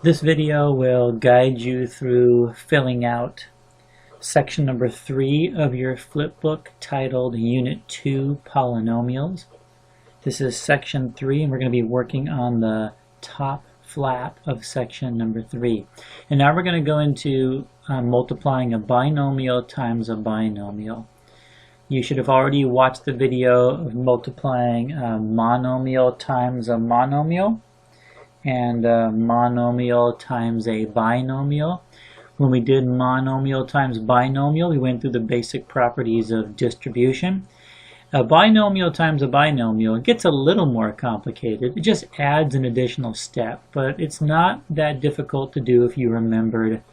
This video will guide you through filling out section number 3 of your flipbook titled Unit 2 Polynomials. This is section 3 and we're going to be working on the top flap of section number 3. And now we're going to go into multiplying a binomial times a binomial. You should have already watched the video of multiplying a monomial times a monomial and a monomial times a binomial. When we did monomial times binomial, we went through the basic properties of distribution. A binomial times a binomial gets a little more complicated. It just adds an additional step, but it's not that difficult to do if you remembered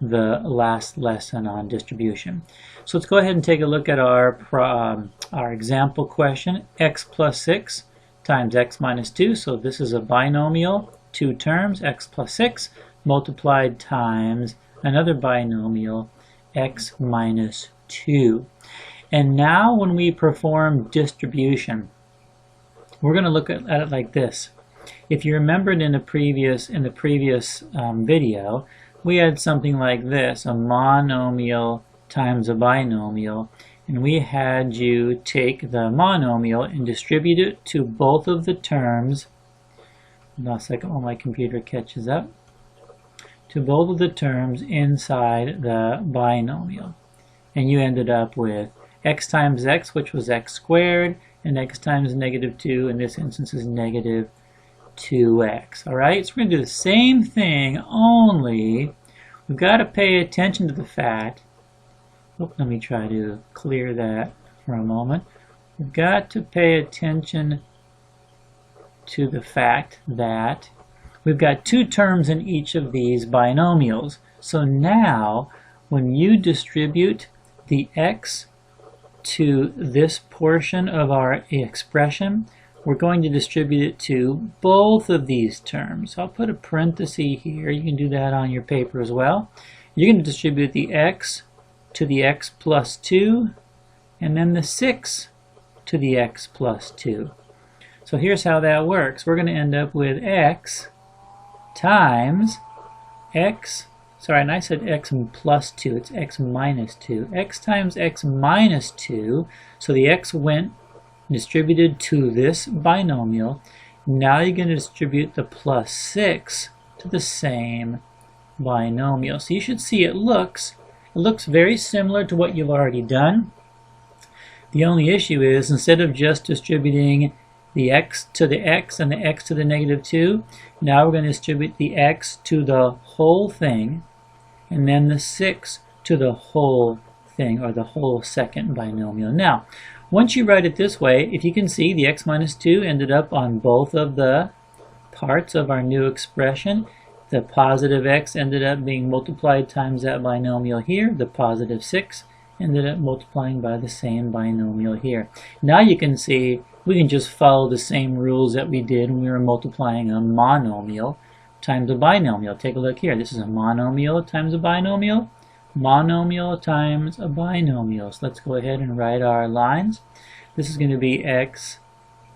the last lesson on distribution. So let's go ahead and take a look at our example question. X plus 6 times x minus 2. So this is a binomial, two terms, x plus 6 multiplied times another binomial, x minus 2. And now when we perform distribution, we're going to look at it like this. If you remembered in the previous video, we had something like this, a monomial times a binomial, and we had you take the monomial and distribute it to both of the terms. Now a second while my computer catches up. To both of the terms inside the binomial. And you ended up with x times x, which was x squared, and x times negative 2, in this instance is negative 2x. Alright, so we're going to do the same thing, only we've got to pay attention to the fact, let me try to clear that for a moment. We've got to pay attention to the fact that we've got two terms in each of these binomials. So now, when you distribute the x to this portion of our expression, we're going to distribute it to both of these terms. I'll put a parenthesis here. You can do that on your paper as well. You're going to distribute the x to the x plus 2, and then the 6 to the x plus 2. So here's how that works. We're going to end up with x times x, sorry, and I said x plus 2, it's x minus 2. X times x minus 2, so the x went distributed to this binomial. Now you're going to distribute the plus 6 to the same binomial. So you should see it looks very similar to what you've already done. The only issue is, instead of just distributing the x to the x and the x to the negative 2, now we're going to distribute the x to the whole thing and then the 6 to the whole thing, or the whole second binomial. Now, once you write it this way, if you can see, the x minus 2 ended up on both of the parts of our new expression. The positive x ended up being multiplied times that binomial here. The positive 6 ended up multiplying by the same binomial here. Now you can see we can just follow the same rules that we did when we were multiplying a monomial times a binomial. Take a look here. This is a monomial times a binomial. Monomial times a binomial. So let's go ahead and write our lines. This is going to be x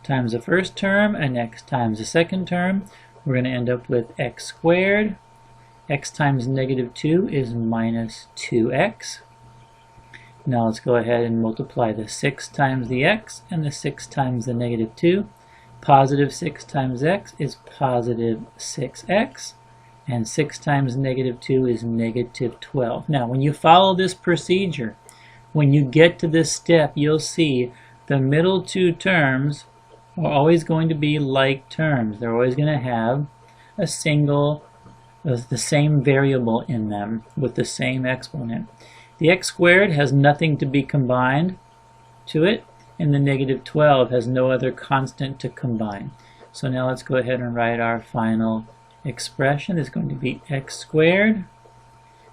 times the first term and x times the second term. We're going to end up with x squared. X times negative 2 is minus 2x. Now let's go ahead and multiply the 6 times the x and the 6 times the negative 2. Positive 6 times x is positive 6x. And 6 times negative 2 is negative 12. Now when you follow this procedure, when you get to this step, you'll see the middle two terms are always going to be like terms. They're always going to have a single, the same variable in them with the same exponent. The x squared has nothing to be combined to it, and the negative 12 has no other constant to combine. So now let's go ahead and write our final expression. It's going to be x squared,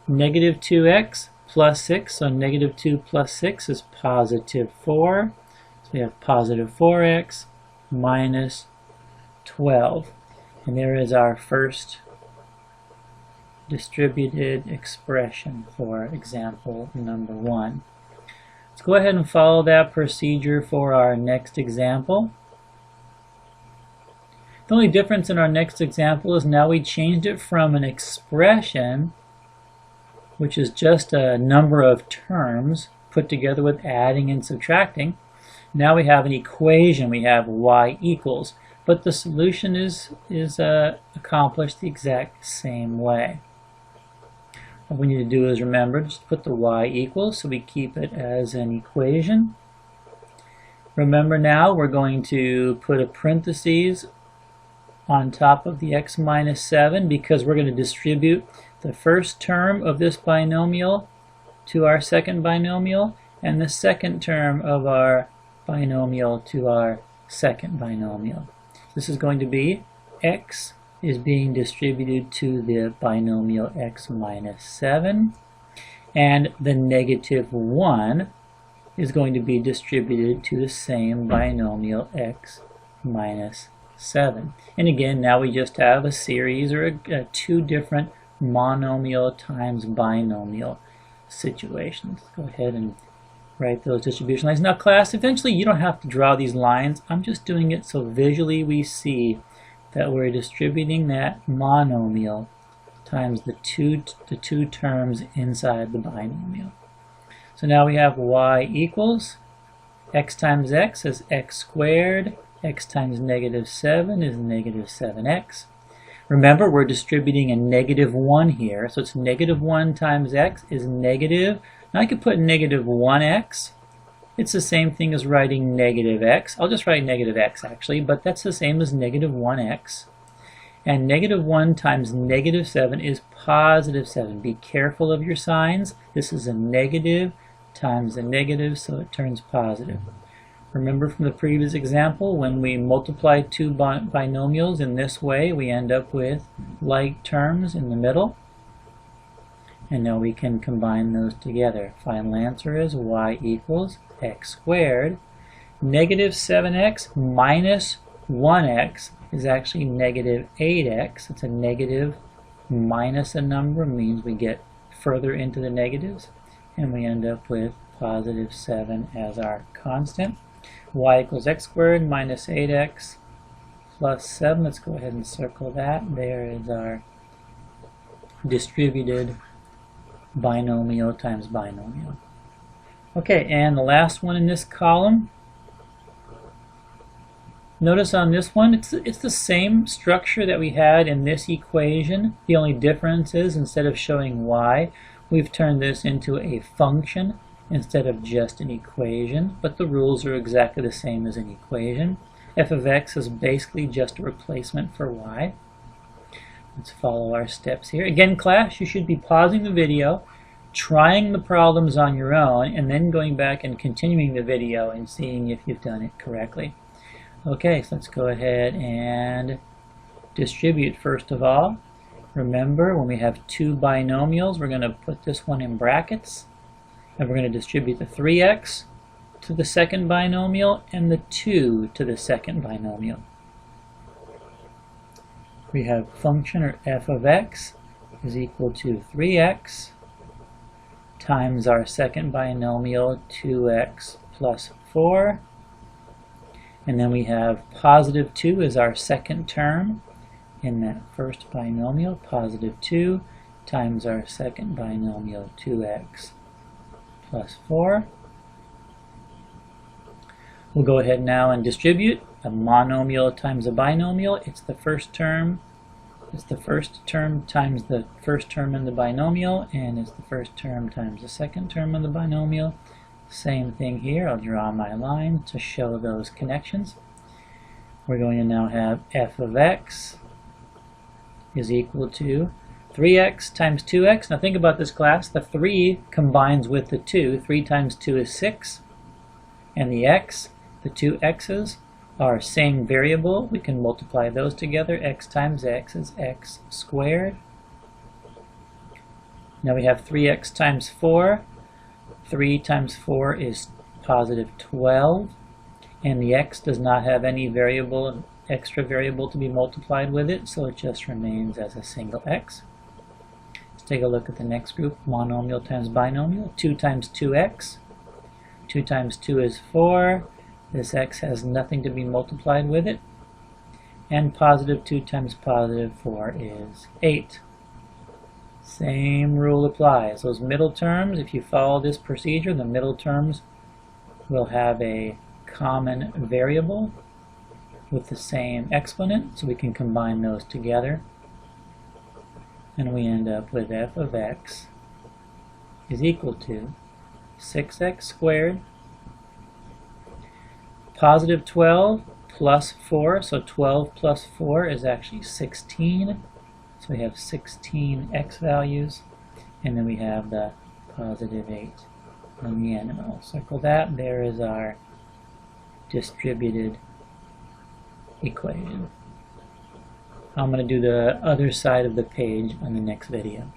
negative 2x plus 6, so negative 2 plus 6 is positive 4. So we have positive 4x minus 12. And there is our first distributed expression for example number 1. Let's go ahead and follow that procedure for our next example. The only difference in our next example is now we changed it from an expression, which is just a number of terms put together with adding and subtracting. Now we have an equation. We have y equals, but the solution is accomplished the exact same way. What we need to do is remember, just put the y equals, so we keep it as an equation. Remember now we're going to put a parentheses on top of the x minus 7 because we're going to distribute the first term of this binomial to our second binomial and the second term of our binomial to our second binomial. This is going to be x is being distributed to the binomial x minus 7, and the negative 1 is going to be distributed to the same binomial x minus 7. And again, now we just have a series or two different monomial times binomial situations. Go ahead and write those distribution lines. Now class, eventually you don't have to draw these lines. I'm just doing it so visually we see that we're distributing that monomial times the two terms inside the binomial. So now we have y equals x times x is x squared, x times negative 7 is negative 7x. Remember, we're distributing a negative 1 here, so it's negative 1 times x is negative. Now I could put negative 1x. It's the same thing as writing negative x. I'll just write negative x actually, but that's the same as negative 1x. And negative 1 times negative 7 is positive 7. Be careful of your signs. This is a negative times a negative, so it turns positive. Remember from the previous example, when we multiply two binomials in this way, we end up with like terms in the middle. And now we can combine those together. Final answer is y equals x squared. Negative 7x minus 1x is actually negative 8x. It's a negative minus a number, means we get further into the negatives. And we end up with positive 7 as our constant. Y equals x squared minus 8x plus 7. Let's go ahead and circle that. There is our distributed binomial times binomial. Okay, and the last one in this column. Notice on this one, it's the same structure that we had in this equation. The only difference is instead of showing y, we've turned this into a function instead of just an equation, but the rules are exactly the same as an equation. F of x is basically just a replacement for y. Let's follow our steps here. Again, class, you should be pausing the video, trying the problems on your own, and then going back and continuing the video and seeing if you've done it correctly. Okay, so let's go ahead and distribute first of all. Remember, when we have two binomials, we're going to put this one in brackets. And we're going to distribute the 3x to the second binomial and the 2 to the second binomial. We have function, or f of x, is equal to 3x times our second binomial, 2x plus 4. And then we have positive 2 as our second term in that first binomial, positive 2 times our second binomial, 2x plus 4. We'll go ahead now and distribute a monomial times a binomial. It's the first term. It's the first term times the first term in the binomial, and it's the first term times the second term in the binomial. Same thing here. I'll draw my line to show those connections. We're going to now have f of x is equal to 3x times 2x. Now think about this, class. The 3 combines with the 2. 3 times 2 is 6. And the x, the two x's, are same variable. We can multiply those together. X times x is x squared. Now we have 3x times 4. 3 times 4 is positive 12. And the x does not have any variable, extra variable to be multiplied with it, so it just remains as a single x. Let's take a look at the next group, monomial times binomial. 2 times 2x. 2 times 2 is 4. This x has nothing to be multiplied with it. and positive 2 times positive 4 is 8. Same rule applies. Those middle terms, if you follow this procedure, the middle terms will have a common variable with the same exponent, so we can combine those together. And we end up with f of x is equal to 6x squared, positive 12 plus 4, so 12 plus 4 is actually 16. So we have 16 x values, and then we have the positive 8 on the end. And I'll circle that. There is our distributed equation. I'm going to do the other side of the page on the next video.